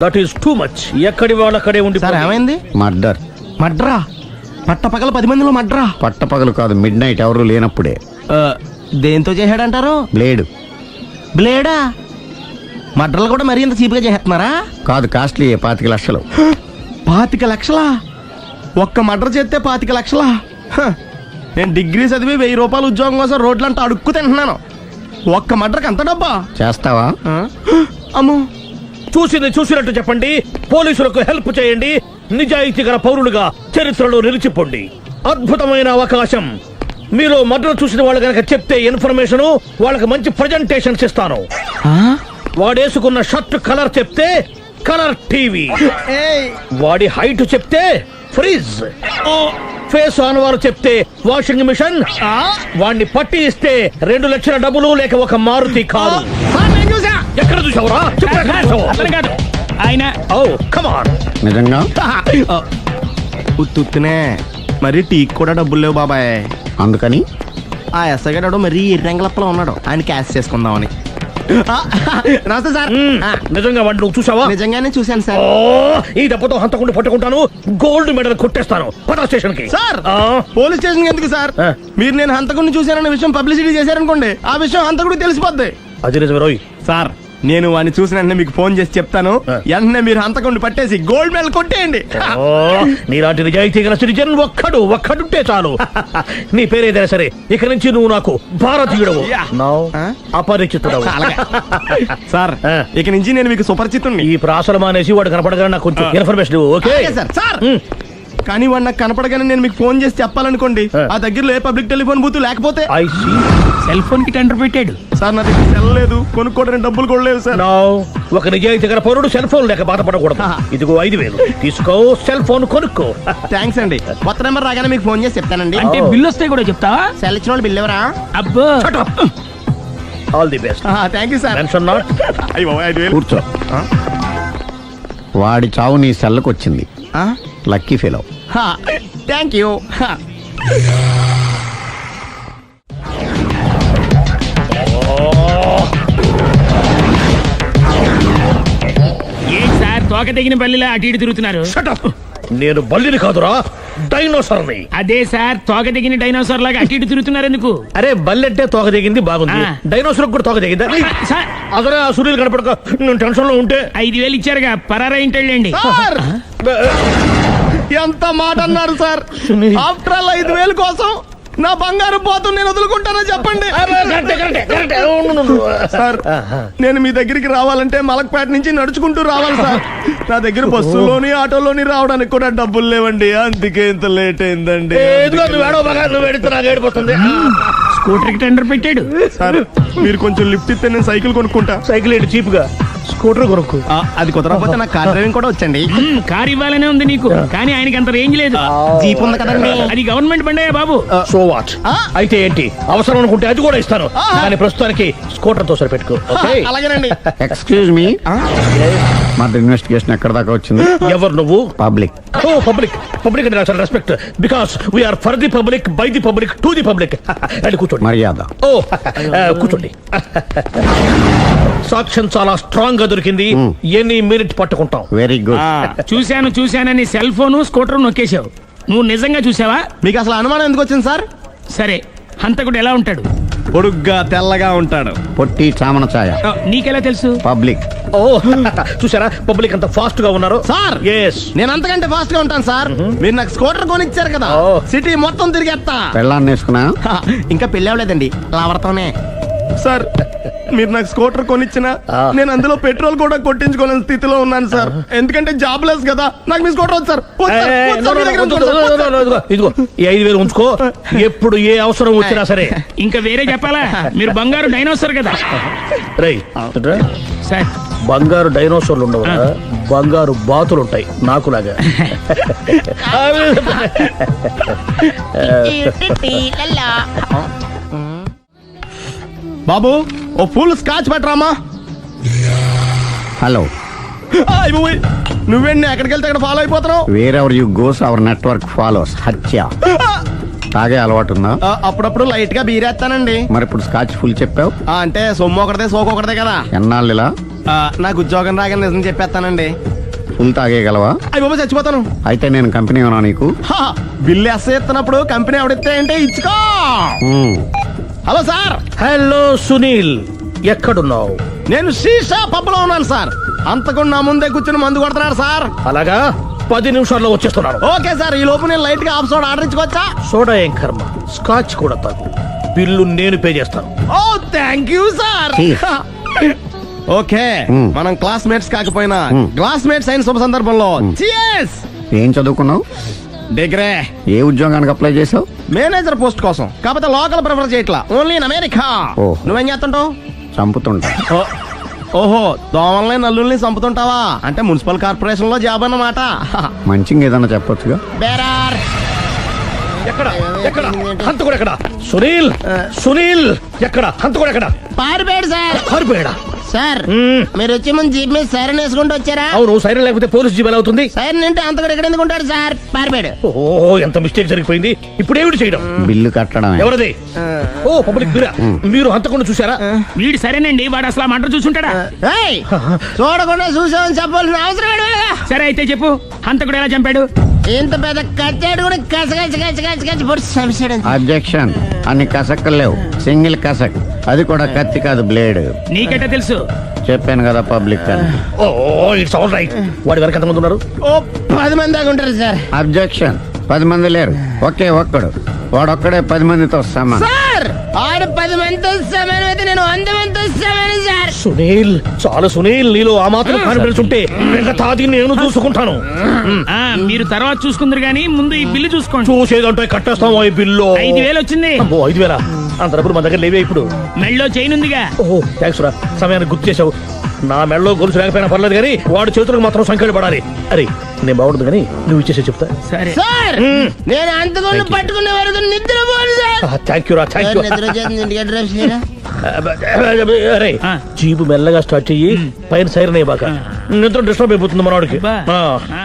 That is too much. ఎక్కడి వాళ్ళక్కడే ఉండి. Sir ఏమైంది? మర్డర్. మడ్రా? పట్టపగల 10 మందిలో మడ్రా? పట్టపగలు కాదు, మిడ్ నైట్ ఎవరు లేనప్పుడే. దేంతో చేశాడంటారు? బ్లేడ్. బ్లేడా? మడ్రలు కూడా మరీ ఇంత చీప్గా చేస్తున్నారా? కాదు, కాస్ట్లీ 25 లక్షలు. 25 లక్షలా? ఒక్క మడ్ర చేస్తే 25 లక్షలా? నేను డిగ్రీ చదివి 1000 రూపాయలు ఉద్యోగం కోసం రోడ్లంతా అడుక్కు తింటున్నాను. ఒక్క మడ్రకు అంత డబ్బా? చేస్తావా? అమ్మో. చూసినట్టు చెప్పండి. పోలీసులకు హెల్ప్ చేయండి. నిజాయితీ గల పౌరులుగా చరిత్రలో నిలిచిపోండి. అద్భుతమైన అవకాశం. మీరు మర్డర్ చూసిన వాళ్ళు కనుక చెప్తే ఇన్ఫర్మేషన్, వాళ్ళకి మంచి ప్రజెంటేషన్స్ ఇస్తాను. వాడేసుకున్న షర్ట్ కలర్ చెప్తే కలర్ టీవీ, వాడి హైట్ చెప్తే ఫ్రిజ్, ఫేస్ ఆన్ వారు చెప్తే వాషింగ్ మిషన్, వాడిని పట్టి ఇస్తే 2 లక్షల డబ్బులు లేక ఒక మారుతి కారు. ఎక్కడ చూసావురా? ఆయన నిజంగా ఉత్తునే మరి టీకి కూడా డబ్బులు లేవు బాబాయ్. అందుకని ఆ ఎస్ఐ గారు మరీ ఎర్రంగలప్పలో ఉన్నాడు, ఆయన క్యాష్ చేసుకుందామని. నమస్తే సార్. నిజంగా వాడిని నువ్వు చూసావా? నిజంగానే చూశాను సార్. ఈ డబ్బుతో హంతకుండా పట్టుకుంటాను, గోల్డ్ మెడల్ కొట్టేస్తాను. పద స్టేషన్ కి. సార్ పోలీస్ స్టేషన్ ఎందుకు సార్? మీరు నేను హంతకుడిని చూశానన్న విషయం పబ్లిసిటీ చేశారనుకోండి, ఆ విషయం హంతకుడికి తెలిసిపోద్ది. అది నిజమే రోయ్. సార్ నేను వాడిని చూసిన వెంటనే మీకు ఫోన్ చేసి చెప్తాను. వెంటనే మీరు హంతకుడిని పట్టేసి గోల్డ్ మెడల్ కొట్టేయండి. నీలాంటి నిజాయితీ గల సిటిజన్ ఒక్కడుంటే చాలు. నీ పేరేదైనా సరే, ఇక నుంచి నువ్వు నాకు భారతీయుడవు, అపరిచితుడవు. సార్ ఇక నుంచి నేను మీకు సుపరిచితుడిని. ఈ ప్రాసలు మానేసి వాడు కనపడగానే నాకు కొంచెం ఇన్ఫర్మేషన్. Okay sir. సార్ కానీ వాడు నాకు కనపడగానే నేను మీకు ఫోన్ చేసి చెప్పాలనుకోండి, ఆ దగ్గరలో ఏ పబ్లిక్ టెలిఫోన్ బూత్ లేకపోతే సెల్ ఫోన్ కి టెండర్ పెట్టాడు. సార్ నా దగ్గర సెల్ లేదు, కొనుక్కోవడానికి డబ్బులు కూడా లేవు సార్. ఒక నిజాయితీ గల పౌరుడు సెల్ ఫోన్ లేక బాధపడకూడదు. ఇదిగో 5000 తీసుకో, సెల్ ఫోన్ కొనుక్కో. థ్యాంక్స్ అండి. కొత్త నెంబర్ రాగానే మీకు ఫోన్ చేసి చెప్తానండి. అంటే బిల్లు వస్తే కూడా చెప్తావా? సెల్ ఇచ్చిన వాళ్ళు బిల్ ఎవరా? అబ్బో. All the best. Thank you sir. Mention not. కూర్చో. వాడి చావు నీ సెల్లకు వచ్చింది. Lucky fellow. Thank you. ఏం సార్ తోక తెగిన బల్లిలా అటు ఇటు తిరుగుతున్నారు? నేను బల్లిని కాదురా, డైనోసార్ని. అదే సార్, తోక తెగిన డైనోసార్ లాగా అటు ఇటు తిరుగుతున్నారు ఎందుకు? అరే బల్లెట్టే తోక తెగింది బాగుంది, డైనోసార్ కూడా తోక తెగిందా? అదరే ఆ సూర్యులు కనపడక నేను టెన్షన్ లో ఉంటే 5000 ఇచ్చారుగా, పరారా ఇంటండి. ఎంత మాట అన్నారు సార్? ఆఫ్టర్ ఆల్ 5000 కోసం నా బంగారు పోతు నేను వదులుకుంటానో చెప్పండి సార్. నేను మీ దగ్గరికి రావాలంటే మలక్పేట నుంచి నడుచుకుంటూ రావాలి సార్. నా దగ్గర బస్సులోని ఆటోలోని రావడానికి కూడా డబ్బులు లేవండి, అందుకే ఇంత లేట్ అయిందండి. స్కూటర్ కి టెండర్ పెట్టాడు సార్. మీరు కొంచెం లిఫ్ట్ ఇస్తే నేను సైకిల్ కొనుక్కుంటా. సైకిల్ ఏంటి చీప్ గా, స్కూటర్ కొనుక్కు. అది కుదరకపోతే నాకు కార్ డ్రైవింగ్ కూడా వచ్చండి. కార్ ఇవ్వాలనే ఉంది నీకు, కానీ ఆయనకి అంత రేంజ్ లేదు. జీప్ ఉంది కదండి. అది గవర్నమెంట్ బండయా బాబు. So what? అయితే ఏంటి, అవసరం అనుకుంటే అది కూడా ఇస్తాను, కానీ ప్రస్తుతానికి స్కూటర్ తో సరిపెట్టుకో. అలాగేనండి. ఎక్స్క్యూజ్ మీ, మర్డర్ ఇన్వెస్టిగేషన్ ఎక్కడ దాకా వచ్చింది? ఎవరు నువ్వు? పబ్లిక్. పబ్లిక్ అంటే చాలా respect, because we are for the public, by the public, to the public. అని కూర్చోండి. మర్యాద. కూర్చోండి. సాక్ష్యం చాలా స్ట్రాంగ్ గా దొరికింది, ఎన్ని మినిట్ పట్టుకుంటాం. Very good. చూశానని సెల్ ఫోన్ స్కూటర్ నొక్కేశావు. నువ్వు నిజంగా చూసావా? మీకు అసలు అనుమానం ఎందుకు వచ్చింది సార్? సరే, హంతకుడు ఎలా ఉంటాడు? పొడుగ్గా తెల్లగా ఉంటాడు. పొట్టి చామన ఛాయ. నీకెలా తెలుసు? పబ్లిక్. చూసారా పబ్లిక్ అంత ఫాస్ట్ గా ఉన్నారు సార్. నేను అంతకంటే ఫాస్ట్ గా ఉంటాను సార్. మీరు నాకు స్కూటర్ కొనిచ్చారు కదా, సిటీ మొత్తం తిరిగేస్తా. పెళ్ళాన్ని వేసుకున్నా? ఇంకా పెళ్ళి అవ్వలేదండి, లావర్తోనే. సార్ మీరు నాకు స్కూటర్ కొనిచ్చిన నేను అందులో పెట్రోల్ కూడా కొట్టించుకోలేని స్థితిలో ఉన్నాను సార్. ఎందుకంటే జాబ్ లెస్ కదా, నాకు మీ స్కూటర్ వద్దు సార్. ఇదిగో ఈ 5000 ఉంచుకో, ఎప్పుడు ఏ అవసరం వచ్చినా సరే. ఇంకా వేరే చెప్పాలా? మీరు బంగారు డైనోసార్ కదా. రై సార్, బంగారు డైనోసార్లు ఉండవు, బంగారు బాతులు ఉంటాయి నాకులాగా. బాబు ఓ ఫుల్ స్కాచ్ పెట్టరామా. హలో. నువ్వేండి ఎక్కడికి వెళ్తే అక్కడ ఫాలో అయిపోతున్నావు? Wherever you goes our network follows. హత్య. తాగే అలవాటు ఉందా? అప్పుడప్పుడు లైట్ గా బీరేస్తానండి. మరి ఇప్పుడు స్కాచ్ ఫుల్ చెప్పావు అంటే సొమ్ము ఒకటిదే సోకు ఒకటిదే కదా. ఎన్నాళ్ళు ఇలా? నాకు ఉద్యోగం రాగానే నిజం చెప్పేస్తానండి. ఫుల్ తాగేయగలవా? అయ్యి బాబా చచ్చిపోతాను. అయితే నేను కంపెనీ ఉన్నా నీకు. హా, బిల్లు ఎస్ ఎత్తినప్పుడు కంపెనీ ఎవడితే అంటే ఇచ్చుకో. Hello sir. హలో సునీల్, ఎక్కడున్నావు? నేను శీషా పబ్లో ఉన్నాను సార్. అంతకుండా నా ముందే కూర్చుని మందు కొడుతున్నాడు సార్. అలాగా, 10 నిమిషాల్లో వచ్చేస్తున్నాను. ఓకే సార్, ఈ లోపు నేను లైట్ గా హాఫ్ సోడా ఆర్డర్ ఇచ్చుకోవచ్చా? సోడా ఏం కర్మ, స్కాచ్ కూడా తాగు. బిల్లు నేను పే చేస్తాను. Oh thank you sir. Cheers. Okay, మనం క్లాస్మేట్స్ కాకపోయినా క్లాస్మేట్స్ అయిన శుభ సందర్భంలో cheers. ఏం చదువుకున్నావు? డిగ్రీ. ఏ ఉద్యోగానికి అప్లై చేసావు? మేనేజర్ పోస్ట్ కోసం, కాకపోతే లోకల్ ప్రిఫర్ చేయట్లా, ఓన్లీ ఇన్ అమెరికా. ఓ. నువ్వేం చేస్తుంటావు? చంపుతుంటా. ఓహో, దోమల్ని నల్లుల్ని చంపుతుంటావా? అంటే మున్సిపల్ కార్పొరేషన్ లో జాబ్ అన్నమాట. మంచిగా ఏదన్నా చెప్పొచ్చుగా. బేరార్. ఎక్కడ ఎక్కడ హంతకుడు ఎక్కడ? సునీల్, సునీల్ ఎక్కడ? హంతకుడు ఎక్కడ? పారిపోయాడు సార్. పారిపోయాడా? సార్ మీరు వచ్చే ముందు జీప్ మీద సైరన్ వేసుకుంటూ వచ్చారా? అవును, సైరన్ లేకపోతే పోలీస్ జీబ్ ఎలా అవుతుంది? సైరన్ అంటే అంత కూడా ఎక్కడ ఎందుకు ఉంటాడు సార్? పారిపోయాడు. ఓ, ఎంత మిస్టేక్ జరిగిపోయింది. ఇప్పుడు ఏమిటి చేయడం? బిల్లు కట్టడమే. ఎవరది? ఓ, పబ్లిక్ బిరా. మీరు హంతకుండా చూసారా? వీడు సరేనండి, వాడు అసలు ఆ మంట చూసుంటాడా? ఏయ్, చూడకుండా చూసామని చెప్పాల్సిన అవసరం ఏంటి? సరే అయితే చెప్పు, హంతకుడు ఎలా చంపాడు? ఇంత పెద్ద కచ్చాడు కూడా కసగచ్చి పొడి చంపేశాడు. అబ్జెక్షన్. అన్ని కసక్కలు లేవు, సింగిల్ కసక్. అది కూడా కత్తి కాదు, బ్లేడ్. నీకెట్టా తెలుసు? చెప్పాను కదా పబ్లిక్ అని. ఓ, ఇట్స్ ఆల్ రైట్. వాడి వరకు ఎంతమంది ఉన్నారు? ఓ 10 మంది దాకా ఉంటారు సార్. అబ్జెక్షన్. 10 మంది లేరు, ఒకే ఒక్కడు. వాడొక్కడే 10 మందితో సమానం. సార్ ఆడు 10 మందితో సమానం అయితే నేను 100 మందితో సమానం సార్. సునీల్, చాలా సునీల్, నీలో ఆ మాత్రం కాన్ఫిడెన్స్ ఉంటే మిగతాది నేను చూసుకుంటాను. ఆ, మీరు తర్వాత చూసుకుందరు గానీ ముందు ఈ బిల్లు చూసుకోండి. చూసేదంటే కట్టేస్తాం ఈ బిల్లు. 5,000 వచ్చింది. అబ్బో, 5,000? అంత డబ్బులు మన దగ్గర లేవే ఇప్పుడు. మెళ్ళో చైన్ ఉందిగా. ఓహో, థ్యాంక్స్ రా, సమయానికి గుర్తు చేసావు. నా మెడలో గొలుసు లేకపోయినా పర్లేదు కానీ వాడి చేతులకు మాత్రం సంఖ్యలు పడాలి. అరే, నేను బాగుండదు కానీ నువ్వు ఇచ్చేసే చెప్తా. సరే సార్ నేను అంతకుండా పట్టుకునే వరకు నిద్రపోను సార్. థ్యాంక్ యూ రా, థ్యాంక్ యూ. నిద్ర చేస్తుంది ఇంటికి అడ్రస్ చేయరా? అరే, ఆ. జీబు మెల్లగా స్టార్ట్ చెయ్యి, పైన సైరన్ అయ్యి బాగా. నిద్ర డిస్టర్బ్ అయిపోతుంది మనవాడికి. అబ్బా. ఆ. ఆ.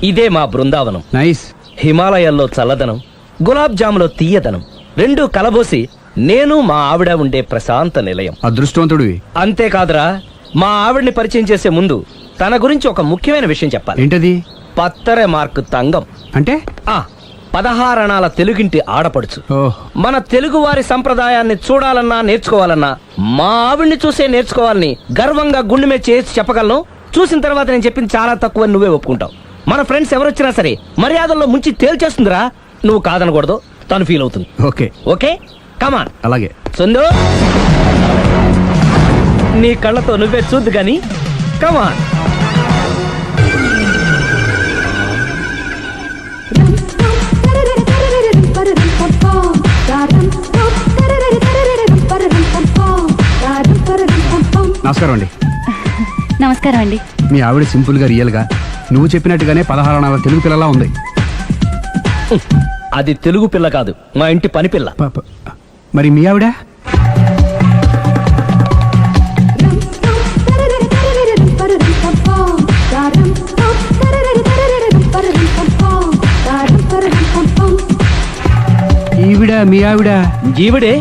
ఇదే మా బృందావనం. నైస్. హిమాలయాల్లో చల్లదనం, గులాబ్ జాములో తీయదనం రెండూ కలబోసి నేను మా ఆవిడ ఉండే ప్రశాంత నిలయం. అదృష్టవంతుడివి. అంతేకాదురా, మా ఆవిడ్ని పరిచయం చేసే ముందు తన గురించి ఒక ముఖ్యమైన విషయం చెప్పాలి. ఏంటది? పత్తరె మార్కు తంగం అంటే 16 అణాల తెలుగింటి ఆడపడుచు. మన తెలుగు వారి సంప్రదాయాన్ని చూడాలన్నా నేర్చుకోవాలన్నా మా ఆవిడ్ని చూసే నేర్చుకోవాలని గర్వంగా గుండె మీద చేసి చెప్పగలను. చూసిన తర్వాత నేను చెప్పింది చాలా తక్కువ, నువ్వే ఒప్పుకుంటావు. మన ఫ్రెండ్స్ ఎవరొచ్చినా సరే మర్యాదల్లో ముంచి తేల్చేస్తుందిరా. నువ్వు కాదనకూడదు, తను ఫీల్ అవుతుంది. ఓకే ఓకే, కమాన్. అలాగే. సుందు, నీ కళ్ళతో నువ్వే చూద్దు గాని కమాన్. నమస్కారం అండి. నమస్కారం అండి. మీ ఆవిడ సింపుల్ గా రియల్ గా నువ్వు చెప్పినట్టుగానే 16 అణాల తెలుగు పిల్లలా ఉంది. అది తెలుగు పిల్ల కాదు, మా ఇంటి పని పిల్ల. మరి మీ ఆవిడ? ఈవిడ మీ ఆవిడ? ఈవిడే,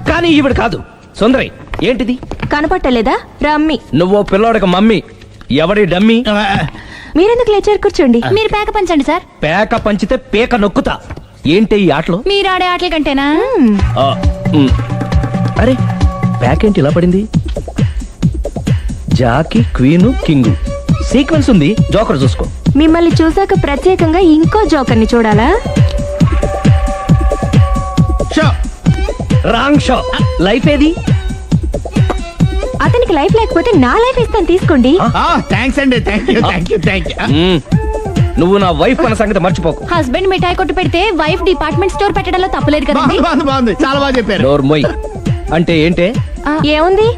కానీ ఈవిడ కాదు. సుందరి, ఏంటిది? కనపట్టలేదా? రమ్మి. నువ్వు పిల్లోడికి మమ్మీ, ఎవడి డమ్మీ? మీరెందుకు లేచారు? కూర్చోండి. మీరు పేక పంచండి సార్. పేక పంచితే పేక నొక్కుతా. ఏంటి ఈ ఆటలు? మీరు ఆడే ఆటల కంటేనా? ఆ, ఉమ్. అరే, పేక ఏంటి ఇలా పడింది? జాకి, క్వీను, కింగు సీక్వెన్స్ ఉంది. జోకర్ చూసుకో. మిమ్మల్ని చూసాక ప్రత్యేకంగా ఇంకో జోకర్ని చూడాలా? Wrong show. లైఫ్ ఏది? అతనికి లైఫ్ లేకపోతే నా లైఫ్ ఇస్తాను, తీసుకోండి. థ్యాంక్స్ అండి. Thank you. ఉమ్. నువ్వు నా వైఫ్ అన్న సంగతి మర్చిపోకు. హస్బెండ్ మిఠాయి కొట్టు పెడితే వైఫ్ డిపార్ట్మెంట్ స్టోర్ పెట్టడంలో తప్పులేదు కదండి. బాగుంది, చాలా బాగా చెప్పారు. డోర్ మొయ్. అంటే ఏంటే? ఏముంది,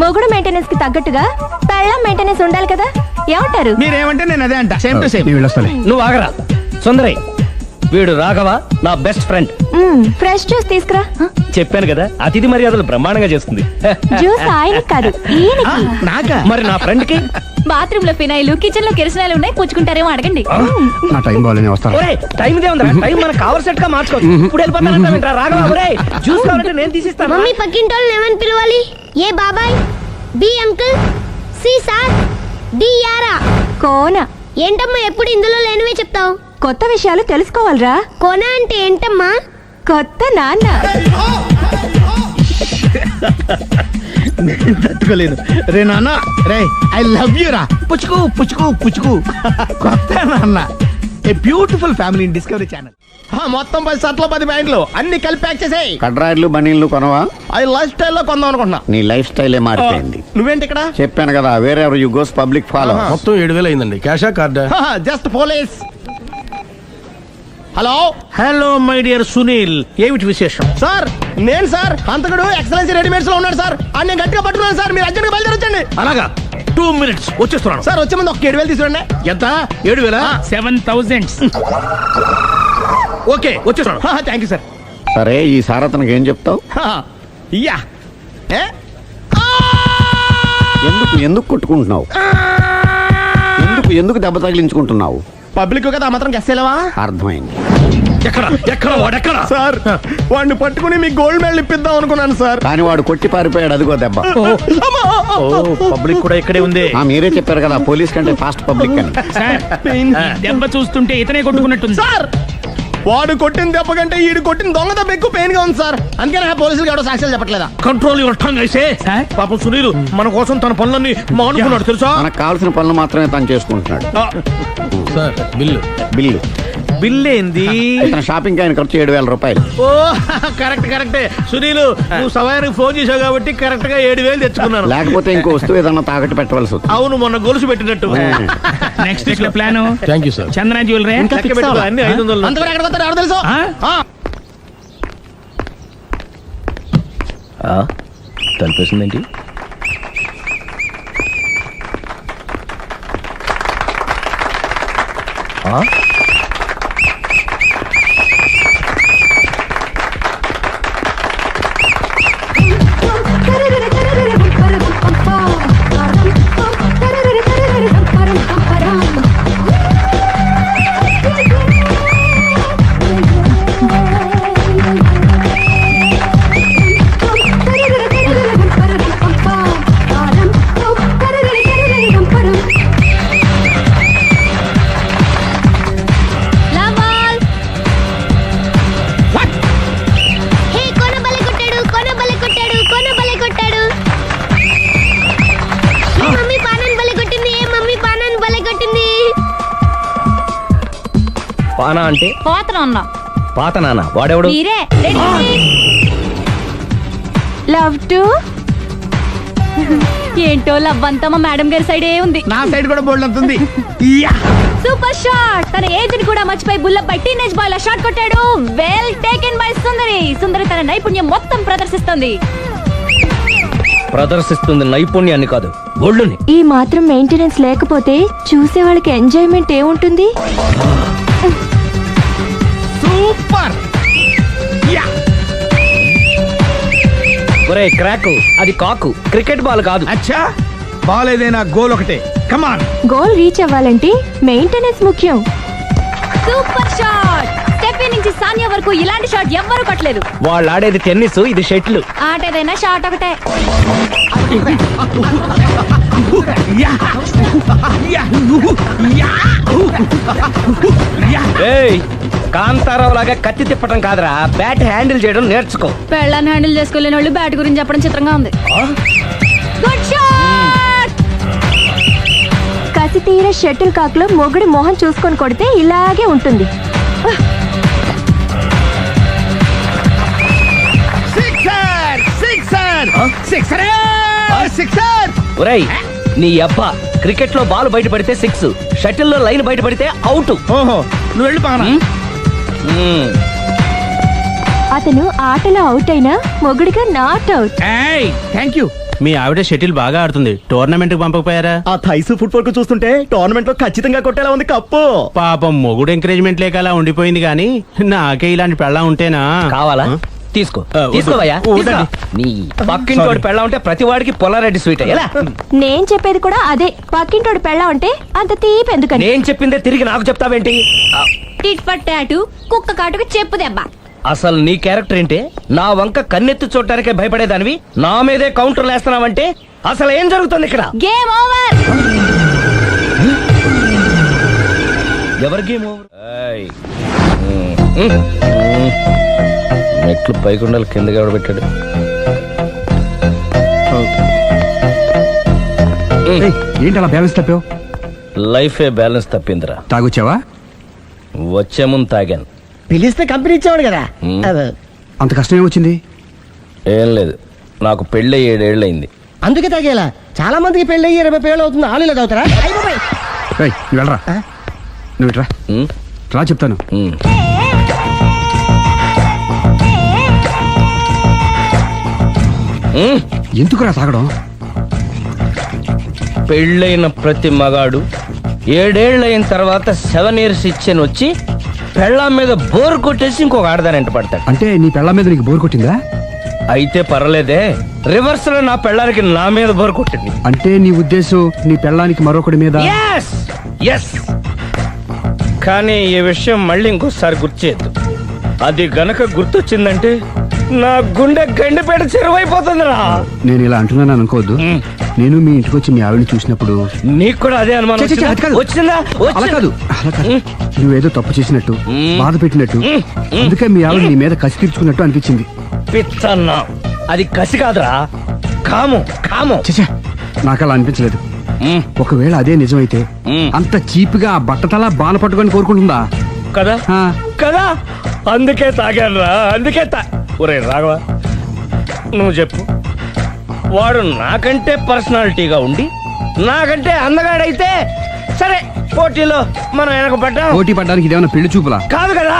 మొగుడు మెయింటెనెన్స్ కి తగ్గట్టుగా పెళ్ళం మెయింటెనెన్స్ ఉండాలి కదా. ఏమంటారు? మీరేమంటే నేను అదే అంట. Same to same. నువ్వు ఆగరా. సుందరై, వీడు రాఘవ, నా బెస్ట్ ఫ్రెండ్. ఫ్రెష్ జ్యూస్ తీసుకురా. చెప్పాను కదా, అతిథి మర్యాదలు బ్రహ్మాండంగా చేస్తుంది. జ్యూస్ ఆయనకి కాదు, ఈయనకి. నాకా? మరి నా ఫ్రెండ్ కి? బాత్రూమ్ లో ఫినాయిల్, కిచెన్ లో కిరసనాయిలు ఉన్నాయి, పుచ్చుకుంటారేమో అడగండి. నా టైం బాగాలేని వస్తాను. ఒరే, టైం ఇదే ఉందా? టైం మనకు కావర్ సెట్ గా మార్చుకోవచ్చు. ఇప్పుడు వెళ్ళిపోతానంటా రాఘవ. ఒరే, జ్యూస్ కావాలంటే నేను తీసిస్తాను. మమ్మీ పక్కింటోళ్ళని ఏమని పిలవాలి? ఏ బాబాయ్, B uncle, C sir, D యారా. కోన. ఏంటమ్మా ఎప్పుడు ఇందులో లేనివే చెప్తావు? కొత్త విషయాలు తెలుసుకోవాలిరా. కోన అంటే ఏంటమ్మా? కొత్త నాన్న. తట్టుకోలేదు రే నాన్న. రే ఐ లవ్ యూ రా. పుచ్చుకు పుచ్చుకు పుచ్చుకు. కొత్త నాన్న. A beautiful family in discovery channel. మొత్తం 10 షర్ట్లు 10 ప్యాంట్లు అన్ని కలిపి ప్యాక్ చేసేయ్. కడ్రాయిలు బనీళ్లు కొనవా? అవి లైఫ్ స్టైల్లో కొందాం అనుకుంటున్నా. నీ లైఫ్ స్టైలే మారిపోయింది. నువ్వేంటి ఇక్కడ? చెప్పాను కదా, వేరే ఎవరు యు గోస్ పబ్లిక్ ఫాలో. మొత్తం 7,000 అయిందండి. క్యాషా కార్డా? Just police. Hello hello my dear Sunil, ఏమిటి విశేషం? సార్, నేను సార్ అంతకుడు ఎక్సలెన్సీ రెడీమేడ్స్ లో ఉన్నాడు సార్. అని నేను గట్టిగా పట్టుకున్నాను సార్. మీరు అర్జెంట్గా బయలుదేరొచ్చండి. అలాగా, 2 minutes వచ్చేస్తున్నాను. సార్ వచ్చే ముందు ఒక 7,000 తీసుకురండి. ఎంత? 7,000? 7,000. ఓకే, వచ్చేస్తున్నాను. Thank you sir. సరే, ఈ సారతనకి ఏం చెప్తావు? ఇయ్యా. ఏ? ఎందుకు కొట్టుకుంటున్నావు? ఎందుకు దెబ్బ తగిలించుకుంటున్నావు? పబ్లిక్ కదా, ఆ మాత్రం గెస్సేలేవా? అర్థమైంది. ఎక్కడ వాడెక్కడ? సార్, వాడిని పట్టుకుని మీకు గోల్డ్ మెడల్ ఇప్పిద్దాం అనుకున్నాను సార్. కానీ వాడు కొట్టి పారిపోయాడు. అదిగో దెబ్బ. పబ్లిక్ కూడా ఇక్కడే ఉంది. మీరే చెప్పారు కదా, పోలీస్ కంటే ఫాస్ట్ పబ్లిక్ అని. సార్, ఈ దెబ్బ చూస్తుంటే ఇతనే కొట్టుకున్నట్టుంది. సార్, వాడు కొట్టిన దెబ్బ కంటే ఈడు కొట్టిన దొంగ దెబ్బ ఎక్కువ పెయిన్ గా ఉంది సార్. అందుకనే పోలీసులు ఎవడో సాక్ష్యాలు చెప్పట్లేదా? కంట్రోల్ యువర్ టంగ్ అయితే. సార్? పాపం సునీల్ మన కోసం తన పనులన్నీ మానుకున్నాడు తెలుసా? మనకు కావాల్సిన పనులు మాత్రమే తను చేసుకుంటున్నాడు. Sir bill. బిల్లు బిల్ ఏంది? ఇతను షాపింగ్ ఆయన ఖర్చు 7,000 రూపాయలు. ఓ కరెక్టే సునీల్, నువ్వు సమయానికి ఫోన్ చేసావు కాబట్టి కరెక్ట్ గా 7,000 తెచ్చుకున్నాను. లేకపోతే ఇంకో వస్తువు ఏదన్నా తాకట్టు పెట్టవలసి వస్తుంది. అవును, మొన్న గొలుసు పెట్టినట్టు. నెక్స్ట్ వీక్ లో plan thank you sir. Chandana jewellery. లెక్క పెట్టుకో, అన్ని 500. అంతవరకు ఎక్కడ పోతారో ఎవరు తెలుసు? తలిపేసిందేంటి? పానా అంటే? పోతన అన్నా. పాత నాన్న వాడెవడు? మీరే. Love to. ఏంటో లవ్ అంతా మా మేడం గారి సైడే ఉంది. నా సైడ్ కూడా బోల్డ్ అవుతుంది. Super shot. తన ఏజ్ ని కూడా మర్చిపోయి బుల్లపై టీనేజ్ బాయ్ లా షాట్ కొట్టాడు. వెల్ టేకెన్ బై సుందరి. సుందరి తన నైపుణ్యం మొత్తం ప్రదర్శిస్తుంది. నైపుణ్యాన్ని కాదు, ఒళ్ళుని. ఈ మాత్రం మెయింటెనెన్స్ లేకపోతే చూసే వాళ్ళకి ఎంజాయ్మెంట్ ఏముంటుంది? సూపర్ యా ఒరే క్రాక్, అది కాకు, క్రికెట్ బాల్ కాదు. అచ్చా బాల్ ఏదైనా గోల్ ఒకటే కమాన్. గోల్ రీచ్ అవ్వాలంటే మెయింటెనెన్స్ ముఖ్యం. Super shot. స్టెఫీ నుంచి సానియా వరకు ఇలాంటి షాట్ ఎవ్వరూ కొట్టలేదు. వాళ్ళు ఆడేది టెన్నిస్, ఇది షటిల్. ఆట ఏదైనా షాట్ ఒకటే. యా యా యా ఏయ్, కాంతారావు లాగా కత్తి తిప్పటం కాదురా, బ్యాట్ హ్యాండిల్ చేయడం నేర్చుకో. పెళ్ళాన్ని హ్యాండిల్ చేసుకోలేని వాళ్ళు బ్యాట్ గురించి చెప్పడం చిత్రంగా ఉంది. Good shot. కసి తీర షటిల్ కాక్ లో మొగుడి మొహం చూసుకొని కొడితే ఇలాగే ఉంటుంది. Sixer sixer sixer sixer. ఒరేయ్ నీ అబ్బా, క్రికెట్ లో బాల్ బయట పడితే 6, షటిల్ లో లైన్ బయట పడితే అవుట్. ఓహో నువ్వు వెళ్ళి పక్కన. అతను ఆటలో అవుట్ అయినా మొగుడిగా నాట్ అవుట్. ఏయ్ థ్యాంక్ యూ. మీ ఆవిడ షటిల్ బాగా ఆడుతుంది, టోర్నమెంట్ కి పంపకపోయారా? ఆ థైస్ ఫుట్బాల్ కు చూస్తుంటే టోర్నమెంట్ లో ఖచ్చితంగా కొట్టేలా ఉంది కప్పు. పాపం మొగుడు ఎంకరేజ్మెంట్ లేక అలా ఉండిపోయింది కానీ నాకే ఇలాంటి పెళ్ళా ఉంటేనా. కావాలా? తీసుకో వద్దు. తీసుకోవయ్యా. వద్దండి. నీ పక్కింటోడి పెళ్ళ ఉంటే ప్రతి వాడికి పొలారెడ్డి స్వీట్ ఎలా? నేను చెప్పేది కూడా అదే. పక్కింటోడు పెళ్ళా ఉంటే అంత తీపి ఎందుకని? నేను చెప్పిందే తిరిగి నాకు చెప్తావేంటి? టిట్ ఫర్ టాటు, కుక్క కాటుకు చెప్పు దెబ్బ. అసలు నీ క్యారెక్టర్ ఏంటి? నా వంక కన్నెత్తి చూడటానికే భయపడేదానివి నా మీదే కౌంటర్లు వేస్తున్నావంటే అసలు ఏం జరుగుతుంది ఇక్కడ? Game over. ఎవరి గేమ్ ఓవర్? మెట్లు పైకుండలు కిందకి ఎవడ పెట్టాడు? ఏంటి అలా బ్యాలెన్స్ తప్పావు? లైఫే బ్యాలెన్స్ తప్పిందిరా. తాగొచ్చావా? వచ్చే ముందు తాగాను. పిలిస్తే కంపెనీ ఇచ్చేవాడు కదా. అంత కష్టం ఏమొచ్చింది? ఏం లేదు, నాకు పెళ్ళి 7 ఏళ్ళు అయింది. అందుకే తాగేలా. చాలా మందికి పెళ్లి 20 ఏళ్ళు అవుతుంది. ఆలు ఇలా తాగుతారా? రేయ్, నువ్వు వెళ్ళరా. నువ్వు ఇట్రా ఉమ్, రా చెప్తాను. ఉమ్. ఉమ్, ఎందుకురా తాగడం? పెళ్ళైన ప్రతి మగాడు 7 ఏళ్ళు అయిన తర్వాత 7 ఇయర్స్ ఇచ్చాను వచ్చి పెళ్ళాం మీద బోర్ కొట్టేసి ఇంకొక ఆడదాని ఎంట పడతాడు. అంటే నీ పెళ్ళ మీద నీకు బోర్ కొట్టిందా? అయితే పర్లేదే, రివర్స్ లో నా పెళ్ళానికి నా మీద బోర్ కొట్టింది. అంటే నీ ఉద్దేశం నీ పెళ్ళానికి మరొకటి మీద? Yes! Yes! కానీ ఈ విషయం మళ్ళీ ఇంకోసారి గుర్తు చేయొద్దు. అది గనక గుర్తొచ్చిందంటే నా గుండె గండిపేట చెరువైపోతుందిరా. నేను ఇలా అంటున్నాను అనుకోవద్దు. నేను మీ ఇంటికి వచ్చి మీ ఆవిడని చూసినప్పుడు నీకు కూడా అదే అనుమానం ఛీ, ఛీ, ఛీ, అది కాదు. వచ్చిందా? అలా కాదు, అలా కాదు. నువ్వేదో తప్పు చేసినట్టు, మ్మ్. బాధ పెట్టినట్టు, అందుకే మీ ఆవిడ నీ మీద కసి తీర్చుకున్నట్టు అనిపించింది. పిచ్చన్నా, అది కసి కాదురా, కాము కాము. చచ్చా, నాకు అలా అనిపించలేదు. మ్, ఒకవేళ అదే నిజమైతే మ్. అంత చీప్ గా బట్టతలా బాన పట్టుకొని కోరుకుంటుందా? కదా ఆ, కదా, అందుకే తాగాను రా, అందుకే ఒరే రాఘవ, నువ్వు చెప్పు, వాడు నాకంటే పర్సనాలిటీగా ఉండి నాకంటే అందగాడైతే సరే, పోటీలో మనం వెనక పడ్డాం. పోటీ పడ్డానికి ఇదేమన్నా పెళ్లి చూపులా? కాదు కదా,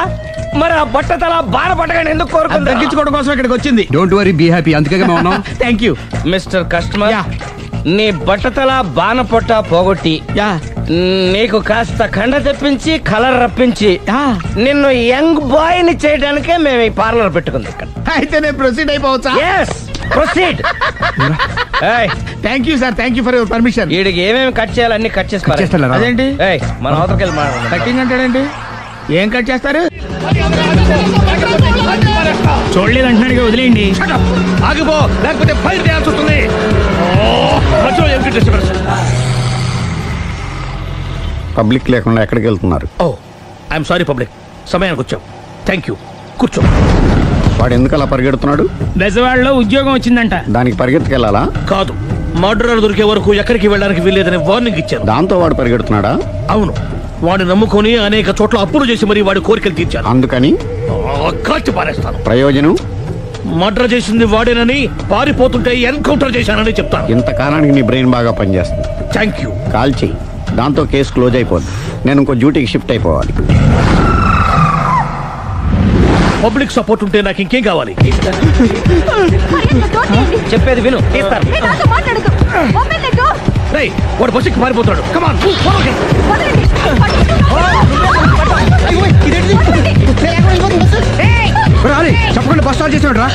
మరి ఆ బట్టతల బాన పట్టగానే ఎందుకు కోరుకుంది? తగ్గించుకోవడం కోసం ఇక్కడికి వచ్చింది. Don't worry, be happy. అందుకే మేము ఉన్నాం. Thank you. Mister customer, yeah. నీ బట్టతల బాన పొట్ట పోగొట్టి యా నీకు కాస్త కండ తెప్పించి కలర్ రప్పించి యా. నిన్ను యంగ్ బాయ్ ని చేయడానికే మేము ఈ పార్లర్ పెట్టుకుంది ఇక్కడ. అయితే నేను ప్రొసీడ్ అయిపోవచ్చా? Yes, proceed. ఏయ్, thank you sir, thank you for your permission. వీడికి ఏమేమి కట్ చేయాలి అన్ని కట్ చేసి పారేయ్. చేస్తారా? అదేంటి? ఏయ్, మన అవతలకి వెళ్ళి మాట్లాడదాం. కటింగ్ అంటాడేంటి? ఏం కట్ చేస్తారు? చూడలేదు అంటున్నాడు, వదిలేయండి. ఆగిపో, లేకపోతే ఫైర్ చేయాల్సి వస్తుంది. మధ్యలో ఏమిటి disturbance? పబ్లిక్ లేకుండా ఎక్కడికి వెళ్తున్నారు? ఓ, ఐఎమ్ సారీ పబ్లిక్, సమయానికి వచ్చాం. థ్యాంక్ యూ, కూర్చో. వాడు ఎందుకు అలా పరిగెడుతున్నాడు? బెజవాడలో ఉద్యోగం వచ్చిందంట. దానికి పరిగెత్తుకెళ్ళాలా? కాదు, మర్డరర్ దొరికే వరకు ఎక్కడికి వెళ్ళడానికి వీల్లేదని వార్నింగ్ ఇచ్చాను. దాంతో వాడు పరిగెడుతున్నాడా? అవును, వాడిని నమ్ముకొని అనేక చోట్ల అప్పులు చేసి మరి వాడి కోరికలు తీర్చాను. అందుకని కాల్చి పారేస్తాను. ప్రయోజనం? మర్డర్ చేసింది వాడేనని, పారిపోతుంటే ఎన్కౌంటర్ చేశానని చెప్తాను. ఇంతకాలానికి నీ బ్రెయిన్ బాగా పనిచేస్తుంది. Thank you. కాల్ చెయ్యి, దాంతో కేసు క్లోజ్ అయిపోద్ది. నేను ఇంకో డ్యూటీకి షిఫ్ట్ అయిపోవాలి. పబ్లిక్ సపోర్ట్ ఉంటే నాకు ఇంకేం కావాలి? చెప్పేది విను, తీస్తారు. రేయ్, వాడు బస్సుకి పారిపోతాడు. కమాన్, చెప్పకుండా బస్ స్టార్ట్ చేసాడు రా.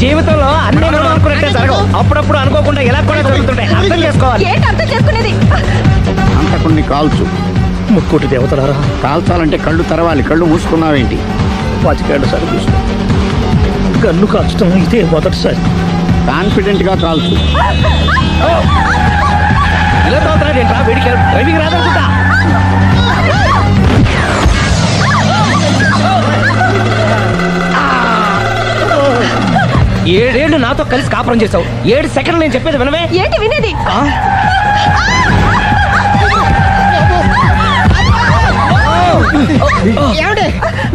జీవితంలో అన్ని మనం అనుకున్నట్టే జరగవు. అప్పుడప్పుడు అనుకోకుండా ఎలా కూడా జరుగుతుంటాయి. అర్థం చేసుకోవాలి. ఏంటి అర్థం చేసుకునేది? అంత కొన్ని కాల్చు. ముక్కోటి దేవతలారా, కాల్చాలంటే కళ్ళు తెరవాలి. కళ్ళు మూసుకున్నావేంటి? 25 సార్లు చూసిన గన్ను కాల్చడం ఇదే మొదటిసారి. కాన్ఫిడెంట్ గా కాల్చు. ఇలా తోతున్నాడు ఏంట్రా? వీడికి డ్రైవింగ్ రాదనుకుంటా. ఏడేళ్లు నాతో కలిసి కాపురం చేసావు. 7 సెకండ్లు నేను చెప్పేది వినవే. ఏంటి వినేది?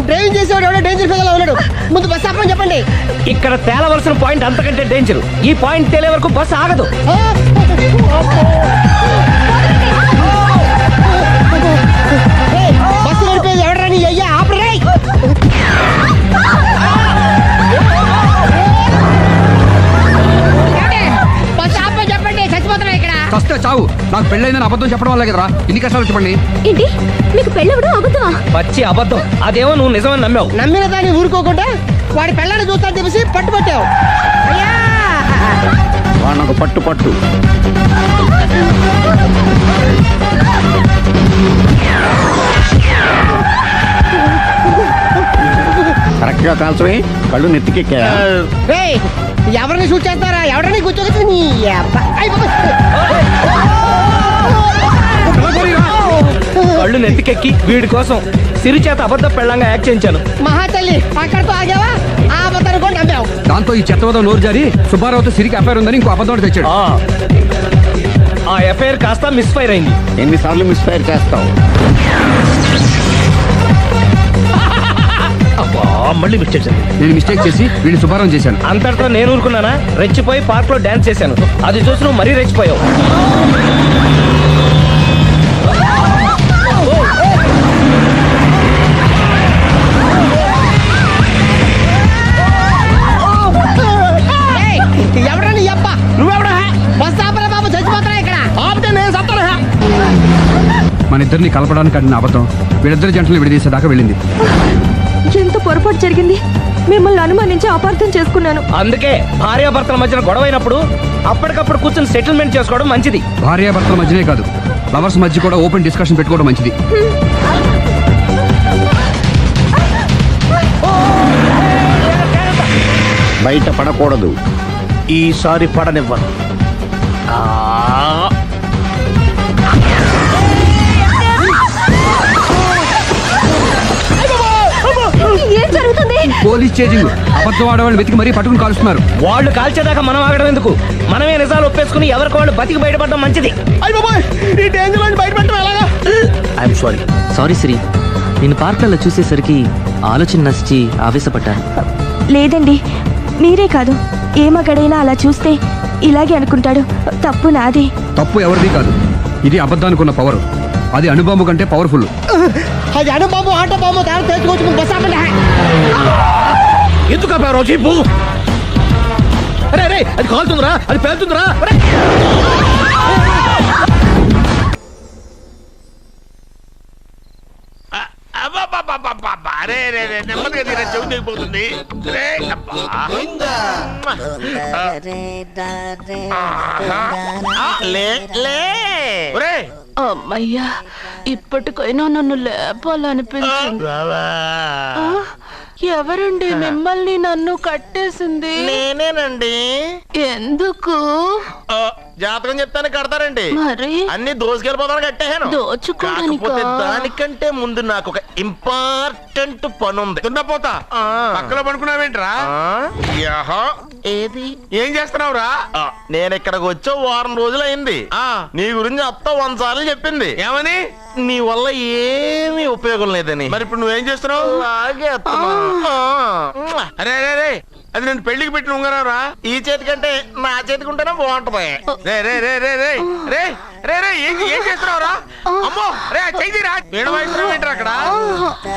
డ్రైవింగ్ చేసేవాడు ఎవడో డేంజర్ ఫీల్ ఉన్నాడు. ముందు బస్ ఆపమని చెప్పండి. ఇక్కడ తేలవలసిన పాయింట్ అంతకంటే డేంజర్. ఈ పాయింట్ తేలే వరకు బస్సు ఆగదు. బస్సు నడిపేది ఎవడరా నీ అయ్యా? ఆపరే. బస్ ఆపమని చెప్పండి. చచ్చిపోతున్నా ఇక్కడ. ఫస్ట్ చావు. నాకు పెళ్ళైందని అబద్ధం చెప్పడం వల్ల కదరా ఇన్ని కష్టాలు చెప్పండి. ఏంటి మీకు పెళ్ళవడం అబద్ధమా? పచ్చి అబద్ధం. అదేమో నువ్వు నిజమని నమ్మావు. నమ్మిన దాన్ని ఊరుకోకుండా వాడి పిల్లని చూస్తాను తెలిసి పట్టుబట్టావు. అయ్యా వాళ్ళకు పట్టు పట్టు. కరెక్ట్ గా కాల్చవే. కళ్ళు నెత్తికెక్కా. రేయ్, ఎవరిని షూట్ చేస్తారా? ఎవరిని కూర్చోగచ్చు నీ అబ్బా. కళ్ళు నెత్తికెక్కి వీడి కోసం సిరి చేత అబద్ధ పెళ్ళంగా యాక్ట్ చేయించాను. మహాతల్లి అక్కడితో ఆగావా? ఆ అబద్ధాన్ని కూడా నమ్మావు. దాంతో ఈ చెత్తవద నోరు జారి సుబ్బారావుతో సిరికి అఫైర్ ఉందని ఇంకో అబద్ధం తెచ్చాడు. ఆ ఎఫ్ఐఆర్ కాస్త మిస్ఫైర్ అయింది. ఎన్నిసార్లు మిస్ఫైర్ చేస్తావు? మళ్ళీ మిస్టేక్ జరిగింది. నేను మిస్టేక్ చేసి వీడిని సుబ్బారావు చేశాను. అంతటితో నేను ఊరుకున్నానా? రెచ్చిపోయి పార్క్ లో డాన్స్ చేశాను. అది చూసి నువ్వు మరీ రెచ్చిపోయావు. ఎవరా నీ అబ్బా? నువ్వెవడా? బస్ ఆపరా బాబు, చచ్చిపోతారా ఇక్కడ. ఆపితే నేను సత్తారా? మన ఇద్దరిని కలపడానికి అడిగిన అబద్ధం వీళ్ళిద్దరి జంటలు విడదీసేదాకా వెళ్ళింది. ఎంత పొరపాటు జరిగింది. మిమ్మల్ని అనుమానించి అపార్థం చేసుకున్నాను. అందుకే భార్యాభర్తల మధ్యన గొడవైనప్పుడు అప్పటికప్పుడు కూర్చొని సెటిల్మెంట్ చేసుకోవడం మంచిది. భార్యాభర్తల మధ్యనే కాదు, లవర్స్ మధ్య కూడా ఓపెన్ డిస్కషన్ పెట్టుకోవడం మంచిది. బయట పడకూడదు. ఈసారి పడనివ్వను. ఏం జరుగుతుంది? Police chasing. అబద్ధం ఆడవాళ్ళు వెతికి మరీ పట్టుకుని కాలుస్తున్నారు. వాళ్ళు కాల్చేదాకా మనం ఆగడం ఎందుకు? మనమే నిజాలు ఒప్పేసుకుని ఎవరికి వాళ్ళు బతికి బయటపడడం మంచిది. అయ్య బాబోయ్, ఈ డేంజర్ నుంచి బయటపడటం ఎలాగా? I'm sorry. సారీ శ్రీ, నేను పార్కులలో చూసేసరికి ఆలోచన నచ్చి ఆవేశపడ్డాను. లేదండి, మీరే కాదు, ఏ మగాడైనా అలా చూస్తే ఇలాగే అనుకుంటాడు. తప్పు నాదే. తప్పు ఎవరిది కాదు. ఇది అబద్ధానికి ఉన్న పవర్. అది అణుబాంబు కంటే పవర్ఫుల్. అది అణుబాంబు, ఆటో బాంబు తయారు తెచ్చుకోవచ్చు. బస్ ఆపండి. ఎందుకు ఆపారో చెప్పు. అరే అది కాలుతుందిరా, అది పేలుతుందిరా. నెమ్మదిగా తీరా, చెవి తెగిపోతుంది. అమ్మయ్యా, ఇప్పటికైనా నన్ను లేపాలనిపించింది. ఎవరండి మిమ్మల్ని నన్ను కట్టేసింది? నేనేనండి. ఎందుకు? జాతకం చెప్తాను కడతారండి. మరి అన్ని దోసుకెళ్ళిపోతాను కట్టేహాను. కాకపోతే దానికంటే ముందు నాకు ఒక ఇంపార్టెంట్ పని ఉంది. దున్నపోతా పక్కలో పడుకున్నావేంట్రా? ఏది ఏం చేస్తున్నావురా? నేను ఇక్కడికి వచ్చి 1 వారం రోజులు అయింది. నీ గురించి అత్త 100 సార్లు చెప్పింది. ఏమని? నీ వల్ల ఏమీ ఉపయోగం లేదని. మరి ఇప్పుడు నువ్వేం చేస్తున్నావు? అరే అరే, అది నేను పెళ్లికి పెట్టిన ఉంగరారా. ఈ చేతి కంటే నా చేతికి ఉంటేనే బాగుంటది. రే రే రే రే రే రే రే రే ఏం చేస్తున్నావురా? అమ్మో రే, చెయ్యిరా. వీణ వాయిస్తున్నావు ఏంట్రా అక్కడ?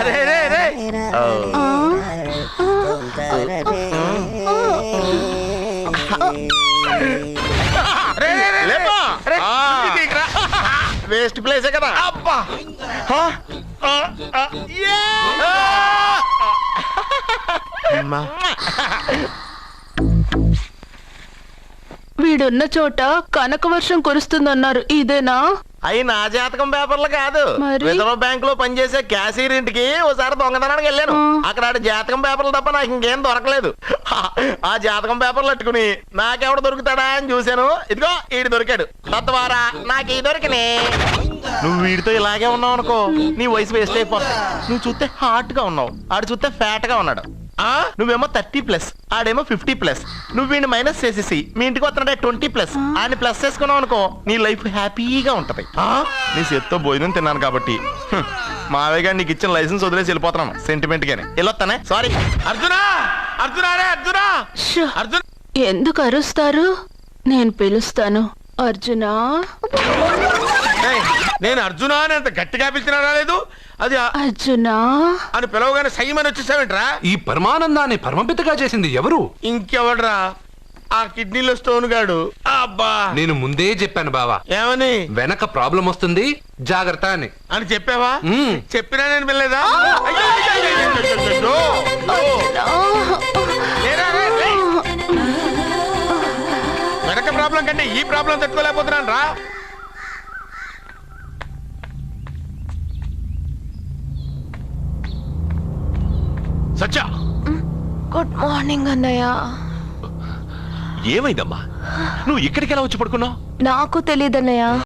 రే రే రే వేస్ట్ ప్లేసే కదా. అబ్బా వీడున్న చోట కనక వర్షం కురుస్తుందన్నారు ఇదేనా? అయి నా జాతకం పేపర్లు కాదు, మరి? రిజర్వ్ బ్యాంక్ లో పనిచేసే క్యాషియర్ ఇంటికి ఓసారి దొంగతనానికి వెళ్ళాను. అక్కడ ఆడి జాతకం పేపర్లు తప్ప నాకు ఇంకేం దొరకలేదు. ఆ జాతకం పేపర్లు పట్టుకుని నాకెవడు దొరుకుతాడా అని చూశాను. ఇదిగో ఈడు దొరికాడు. తత్వారా నాకు ఈ దొరికినే. నువ్వు వీడితో ఇలాగే ఉన్నావు అనుకో, నీ వయసు వేస్ట్ అయిపోతుంది. నువ్వు చూస్తే హాట్ గా ఉన్నావు, ఆడు చూస్తే ఫ్యాట్ గా ఉన్నాడు. నువ్వేమో 30+, ఆడేమో 50+. నువ్వు వీడిని మైనస్ చేసేసి మీ ఇంటికి వస్తున్నాడే 20+, ఆయన ప్లస్ చేసుకున్నావు అనుకో, నీ లైఫ్ హ్యాపీగా ఉంటది. నీ చేత్తో భోజనం తిన్నాను కాబట్టి మావయ్య గారు నీకు ఇచ్చిన లైసెన్స్ వదిలేసి వెళ్ళిపోతున్నాను సెంటిమెంట్ గానే. వెళ్ళొస్తానే. సారీ. అర్జునా, అర్జునా రే అర్జునా, అర్జున్. ఎందుకు అరుస్తారు? నేను పిలుస్తాను. అర్జునా. నేను అర్జునా అని అంత గట్టిగా పిలిచినా రాలేదు. అది అర్జునా అని పిలవగానే సైమని వచ్చేసావేంట్రా? ఈ పరమానందాన్ని పరమపితగా చేసింది ఎవరు? ఇంకెవడ్రా? ఆ కిడ్నీలో స్టోన్ గాడు. అబ్బా, నేను ముందే చెప్పాను బావా, ఏమని? వెనక ప్రాబ్లం వస్తుంది, జాగ్రత్త అని. అని చెప్పావా? చెప్పినా నేను వెళ్ళలేదా? వెనక ప్రాబ్లం కంటే ఈ ప్రాబ్లం తట్టుకోలేకపోతున్నాను రా. సత్య, గుడ్ మార్నింగ్ అన్నయ్య. ఏమైందమ్మా? నువ్వు ఇక్కడికి ఎలా వచ్చి పడుకున్నావు? నాకు తెలియదన్నయ్య.